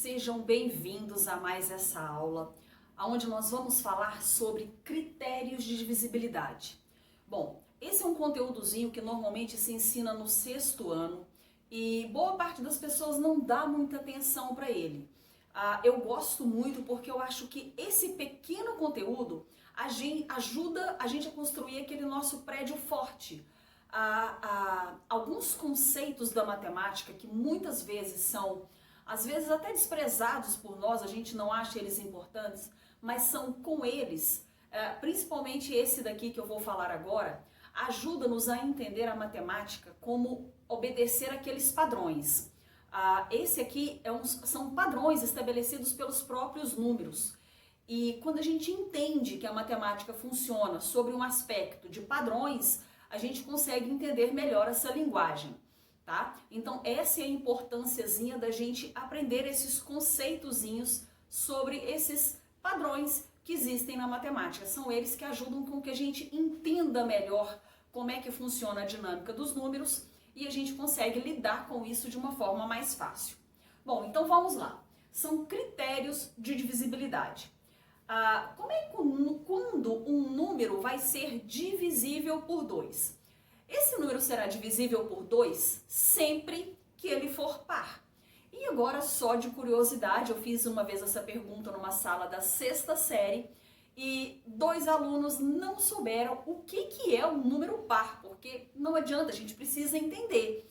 Sejam bem-vindos a mais essa aula, onde nós vamos falar sobre critérios de divisibilidade. Bom, esse é um conteúdozinho que normalmente se ensina no 6º ano e boa parte das pessoas não dá muita atenção para ele. Eu gosto muito porque eu acho que esse pequeno conteúdo ajuda a gente a construir aquele nosso prédio forte. Alguns conceitos da matemática que muitas vezes são, às vezes até desprezados por nós, a gente não acha eles importantes, mas são com eles, principalmente esse daqui que eu vou falar agora, ajuda-nos a entender a matemática como obedecer aqueles padrões. Esse aqui são padrões estabelecidos pelos próprios números. E quando a gente entende que a matemática funciona sobre um aspecto de padrões, a gente consegue entender melhor essa linguagem, tá? Então essa é a importânciazinha da gente aprender esses conceitozinhos sobre esses padrões que existem na matemática. São eles que ajudam com que a gente entenda melhor como é que funciona a dinâmica dos números e a gente consegue lidar com isso de uma forma mais fácil. Bom, então vamos lá. São critérios de divisibilidade. Quando um número vai ser divisível por 2? Esse número será divisível por 2 sempre que ele for par. E agora, só de curiosidade, eu fiz uma vez essa pergunta numa sala da 6ª série e 2 alunos não souberam o que é um número par, porque não adianta, a gente precisa entender.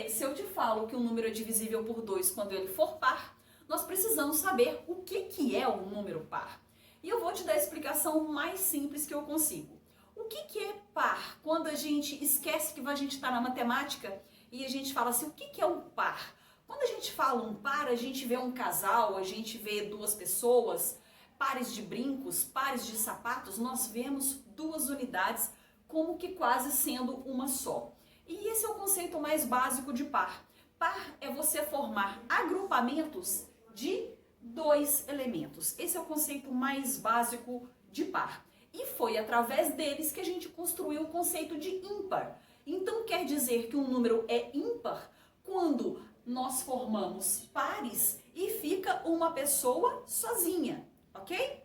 Se eu te falo que um número é divisível por 2 quando ele for par, nós precisamos saber o que é um número par. E eu vou te dar a explicação mais simples que eu consigo. O que é par? Quando a gente esquece que a gente está na matemática e a gente fala assim, o que é um par? Quando a gente fala um par, a gente vê um casal, a gente vê 2 pessoas, pares de brincos, pares de sapatos, nós vemos 2 unidades como que quase sendo uma só. E esse é o conceito mais básico de par. Par é você formar agrupamentos de 2 elementos. Esse é o conceito mais básico de par. E foi através deles que a gente construiu o conceito de ímpar. Então quer dizer que um número é ímpar quando nós formamos pares e fica uma pessoa sozinha, ok?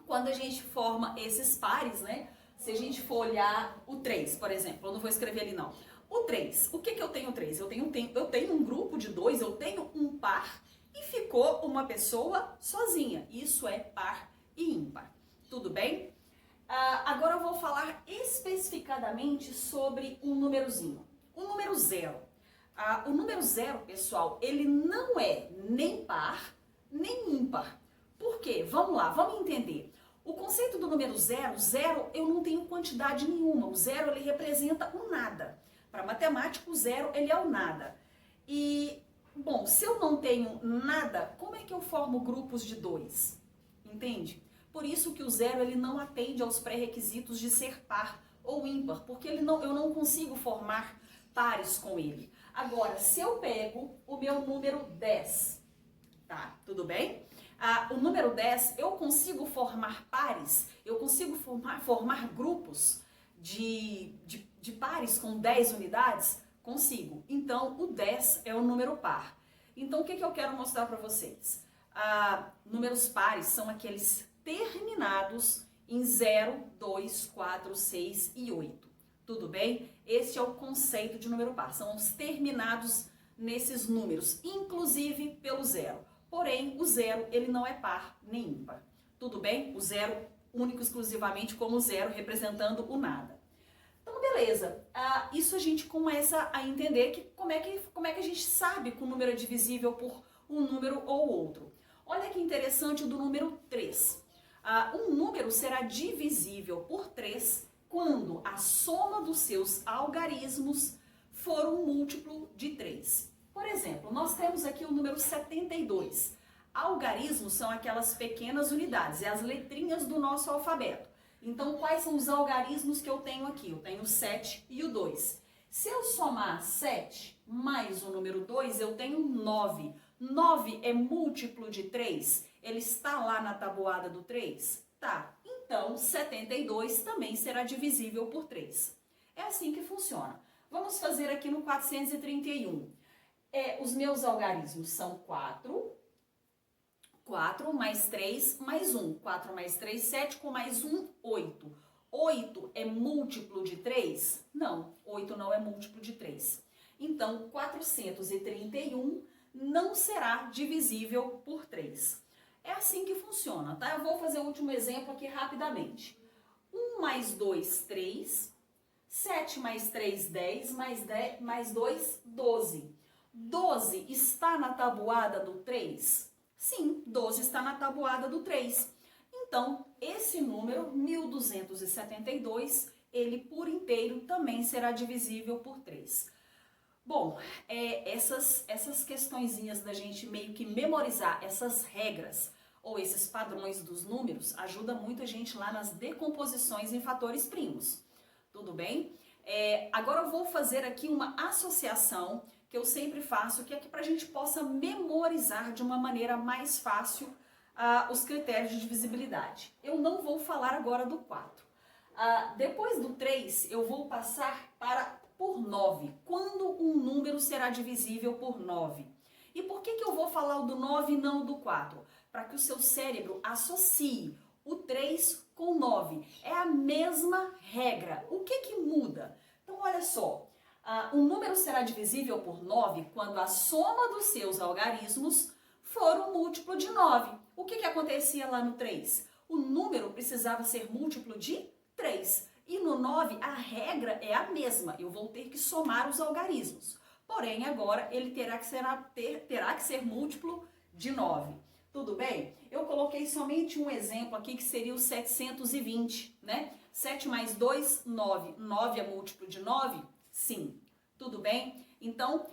Quando a gente forma esses pares, né? Se a gente for olhar o 3, por exemplo, eu não vou escrever ali não. O 3, o que eu tenho 3? Eu tenho um grupo de 2, eu tenho um par e ficou uma pessoa sozinha. Isso é par e ímpar. Tudo bem? Agora eu vou falar especificadamente sobre um númerozinho. O número 0. O número 0, pessoal, ele não é nem par, nem ímpar. Por quê? Vamos lá, vamos entender. O conceito do número 0, 0 eu não tenho quantidade nenhuma. O 0 ele representa o nada. Para matemática, o 0 ele é o nada. E, bom, se eu não tenho nada, como é que eu formo grupos de 2? Entende? Por isso que o 0 ele não atende aos pré-requisitos de ser par ou ímpar, porque eu não consigo formar pares com ele. Agora, se eu pego o meu número 10, tá? Tudo bem? O número 10, eu consigo formar pares, eu consigo formar grupos de pares com 10 unidades? Consigo. Então, o 10 é o número par. Então, o que eu quero mostrar para vocês? Números pares são aqueles terminados em 0, 2, 4, 6 e 8. Tudo bem? Esse é o conceito de número par. São os terminados nesses números, inclusive pelo 0. Porém, o 0 ele não é par nem ímpar. Tudo bem? O 0 único exclusivamente como 0, representando o nada. Então, beleza. Isso a gente começa a entender que como é que a gente sabe que o número é divisível por um número ou outro. Olha que interessante o do número 3. Um número será divisível por 3 quando a soma dos seus algarismos for um múltiplo de 3. Por exemplo, nós temos aqui o número 72. Algarismos são aquelas pequenas unidades, é as letrinhas do nosso alfabeto. Então, quais são os algarismos que eu tenho aqui? Eu tenho o 7 e o 2. Se eu somar 7 mais o número 2, eu tenho 9. 9 é múltiplo de 3? Ele está lá na tabuada do 3? Tá. Então, 72 também será divisível por 3. É assim que funciona. Vamos fazer aqui no 431. Os meus algarismos são 4, 4 mais 3 mais 1. 4 mais 3, 7, com mais 1, 8. 8 é múltiplo de 3? Não, 8 não é múltiplo de 3. Então, 431 não será divisível por 3. É assim que funciona, tá? Eu vou fazer o último exemplo aqui rapidamente. 1 mais 2, 3. 7 mais 3, 10. Mais 2, 12. 12 está na tabuada do 3? Sim, 12 está na tabuada do 3. Então, esse número, 1272, ele por inteiro também será divisível por 3. Bom, essas questõezinhas da gente meio que memorizar essas regras ou esses padrões dos números ajuda muito a gente lá nas decomposições em fatores primos. Tudo bem? Agora eu vou fazer aqui uma associação que eu sempre faço, que é para a gente possa memorizar de uma maneira mais fácil os critérios de divisibilidade. Eu não vou falar agora do 4. Depois do 3, eu vou passar por 9. Quando um número será divisível por 9? E por que eu vou falar o do 9 e não o do 4? Para que o seu cérebro associe o 3 com o 9. É a mesma regra. O que muda? Então, olha só. Um número será divisível por 9 quando a soma dos seus algarismos for um múltiplo de 9. O que acontecia lá no 3? O número precisava ser múltiplo de 3. E no 9, a regra é a mesma. Eu vou ter que somar os algarismos. Porém, agora ele terá que ser múltiplo de 9. Tudo bem? Eu coloquei somente um exemplo aqui que seria o 720, né? 7 mais 2, 9. 9 é múltiplo de 9? Sim. Tudo bem? Então,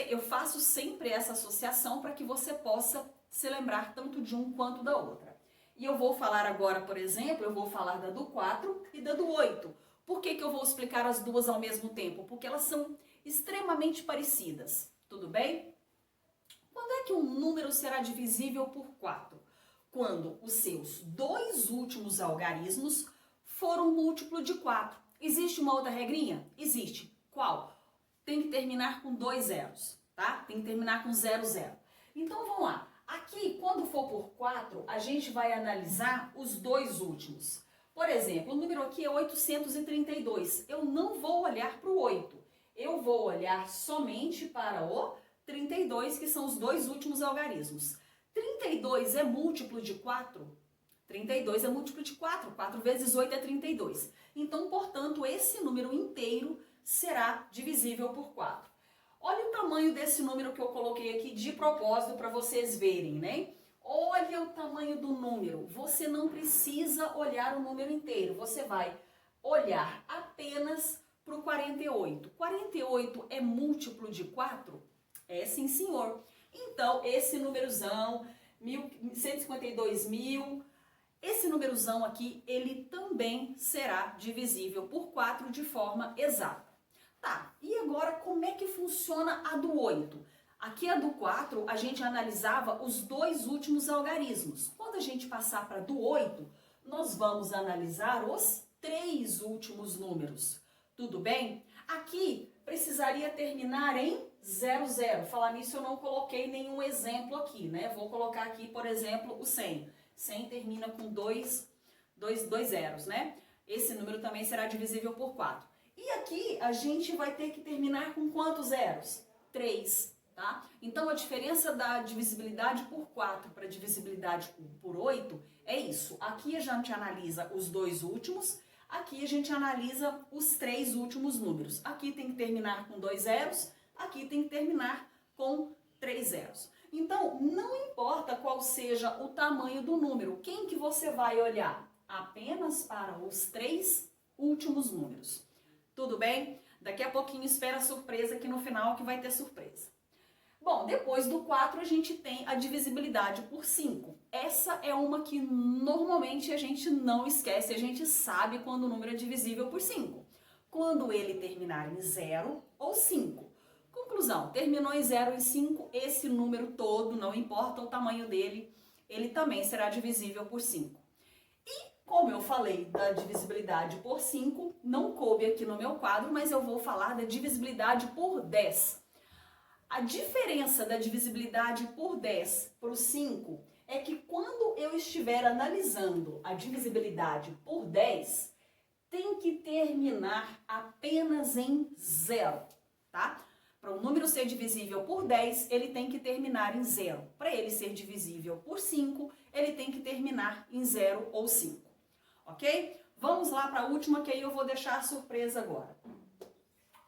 eu faço sempre essa associação para que você possa se lembrar tanto de um quanto da outra. E eu vou falar agora, por exemplo, eu vou falar da do 4 e da do 8. Por que eu vou explicar as duas ao mesmo tempo? Porque elas são extremamente parecidas. Tudo bem? Quando é que um número será divisível por 4? Quando os seus dois últimos algarismos forem um múltiplo de 4. Existe uma outra regrinha? Existe. Qual? Tem que terminar com 2 zeros, tá? Tem que terminar com 0, 0. Então, vamos lá. Aqui, quando for por 4, a gente vai analisar os dois últimos. Por exemplo, o número aqui é 832. Eu não vou olhar para o 8. Eu vou olhar somente para o 32, que são os dois últimos algarismos. 32 é múltiplo de 4? 32 é múltiplo de 4. 4 vezes 8 é 32. Então, portanto, esse número inteiro será divisível por 4. Olha o tamanho desse número que eu coloquei aqui de propósito para vocês verem, né? Olha o tamanho do número. Você não precisa olhar o número inteiro. Você vai olhar apenas para o 48. 48 é múltiplo de 4? É sim, senhor. Então, esse númerozão, 152.000, esse númerozão aqui, ele também será divisível por 4 de forma exata. Tá, e agora como é que funciona a do 8? Aqui a do 4, a gente analisava os dois últimos algarismos. Quando a gente passar para a do 8, nós vamos analisar os 3 últimos números. Tudo bem? Aqui precisaria terminar em 0, 0. Falar nisso, eu não coloquei nenhum exemplo aqui, né? Vou colocar aqui, por exemplo, o 100. 100 termina com dois zeros, né? Esse número também será divisível por 4. E aqui a gente vai ter que terminar com quantos zeros? 3, tá? Então a diferença da divisibilidade por 4 para divisibilidade por 8 é isso. Aqui a gente analisa os dois últimos, aqui a gente analisa os 3 últimos números. Aqui tem que terminar com 2 zeros, aqui tem que terminar com 3 zeros. Então, não importa qual seja o tamanho do número, quem que você vai olhar? Apenas para os 3 últimos números. Tudo bem? Daqui a pouquinho espera a surpresa, que no final que vai ter surpresa. Bom, depois do 4 a gente tem a divisibilidade por 5. Essa é uma que normalmente a gente não esquece, a gente sabe quando o número é divisível por 5. Quando ele terminar em 0 ou 5. Conclusão, terminou em 0 ou em 5, esse número todo, não importa o tamanho dele, ele também será divisível por 5. Como eu falei da divisibilidade por 5, não coube aqui no meu quadro, mas eu vou falar da divisibilidade por 10. A diferença da divisibilidade por 10 para o 5 é que quando eu estiver analisando a divisibilidade por 10, tem que terminar apenas em 0, tá? Para um número ser divisível por 10, ele tem que terminar em 0. Para ele ser divisível por 5, ele tem que terminar em 0 ou 5, ok? Vamos lá para a última, que aí eu vou deixar a surpresa agora.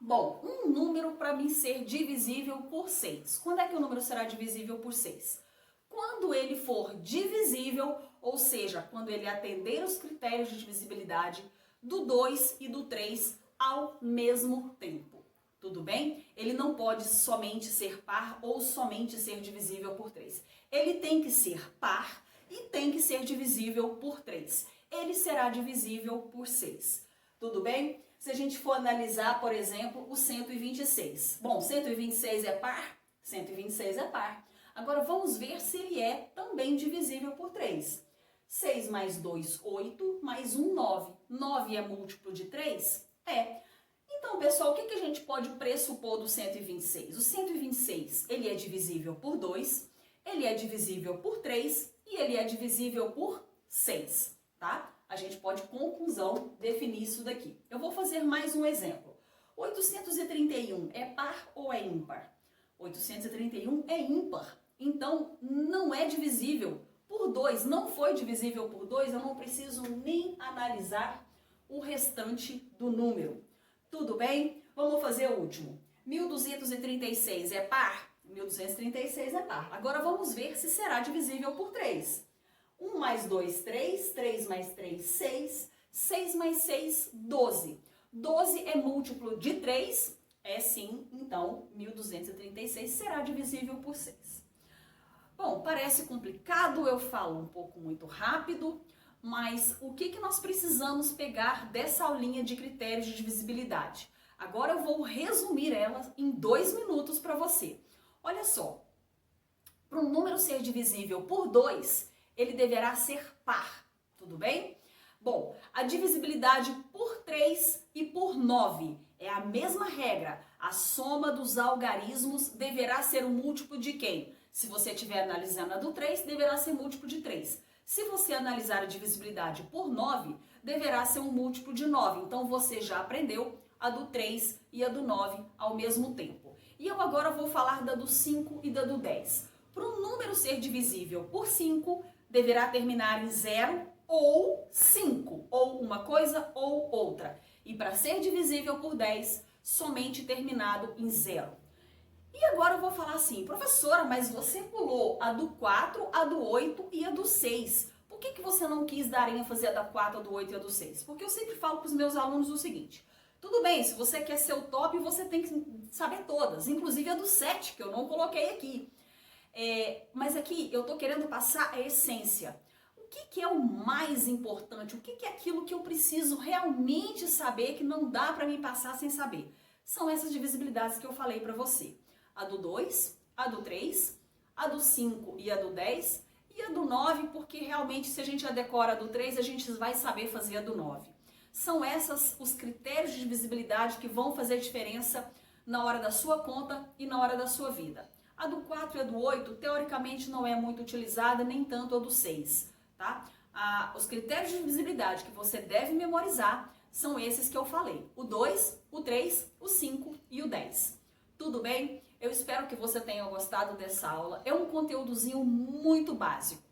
Bom, um número para mim ser divisível por 6. Quando é que o número será divisível por 6? Quando ele for divisível, ou seja, quando ele atender os critérios de divisibilidade do 2 e do 3 ao mesmo tempo. Tudo bem? Ele não pode somente ser par ou somente ser divisível por 3. Ele tem que ser par e tem que ser divisível por 3. Ele será divisível por 6. Tudo bem? Se a gente for analisar, por exemplo, o 126. Bom, 126 é par? 126 é par. Agora vamos ver se ele é também divisível por 3. 6 mais 2, 8, mais 1, 9. 9 é múltiplo de 3? É. Então, pessoal, o que a gente pode pressupor do 126? O 126, ele é divisível por 2, ele é divisível por 3 e ele é divisível por 6, tá? A gente pode, com conclusão, definir isso daqui. Eu vou fazer mais um exemplo. 831 é par ou é ímpar? 831 é ímpar, então não é divisível por 2. Não foi divisível por 2, eu não preciso nem analisar o restante do número. Tudo bem? Vamos fazer o último. 1236 é par? 1236 é par. Agora vamos ver se será divisível por 3. 1 mais 2, 3. 3 mais 3, 6. 6 mais 6, 12. 12 é múltiplo de 3? É sim, então 1236 será divisível por 6. Bom, parece complicado, eu falo um pouco muito rápido, mas o que nós precisamos pegar dessa aulinha de critérios de divisibilidade? Agora eu vou resumir ela em 2 minutos para você. Olha só, para um número ser divisível por 2, ele deverá ser par, tudo bem? Bom, a divisibilidade por 3 e por 9 é a mesma regra. A soma dos algarismos deverá ser um múltiplo de quem? Se você estiver analisando a do 3, deverá ser múltiplo de 3. Se você analisar a divisibilidade por 9, deverá ser um múltiplo de 9. Então, você já aprendeu a do 3 e a do 9 ao mesmo tempo. E eu agora vou falar da do 5 e da do 10. Para um número ser divisível por 5, deverá terminar em 0 ou 5, ou uma coisa ou outra. E para ser divisível por 10, somente terminado em 0. E agora eu vou falar assim, professora, mas você pulou a do 4, a do 8 e a do 6. Por que você não quis dar ênfase a da 4, a do 8 e a do 6? Porque eu sempre falo para os meus alunos o seguinte, tudo bem, se você quer ser o top, você tem que saber todas, inclusive a do 7, que eu não coloquei aqui. Mas aqui eu estou querendo passar a essência. O que é o mais importante? O que é aquilo que eu preciso realmente saber que não dá para me passar sem saber? São essas divisibilidades que eu falei para você. A do 2, a do 3, a do 5 e a do 10 e a do 9, porque realmente se a gente já decora a do 3, a gente vai saber fazer a do 9. São esses os critérios de divisibilidade que vão fazer diferença na hora da sua conta e na hora da sua vida. A do 4 e a do 8, teoricamente, não é muito utilizada, nem tanto a do 6, tá? Os critérios de divisibilidade que você deve memorizar são esses que eu falei. O 2, o 3, o 5 e o 10. Tudo bem? Eu espero que você tenha gostado dessa aula. É um conteúdozinho muito básico,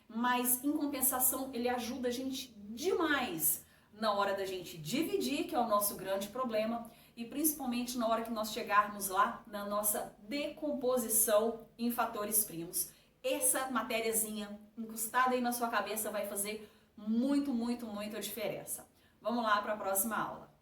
mas em compensação ele ajuda a gente demais na hora da gente dividir, que é o nosso grande problema, e principalmente na hora que nós chegarmos lá na nossa decomposição em fatores primos. Essa matériazinha encostada aí na sua cabeça vai fazer muita diferença. Vamos lá para a próxima aula.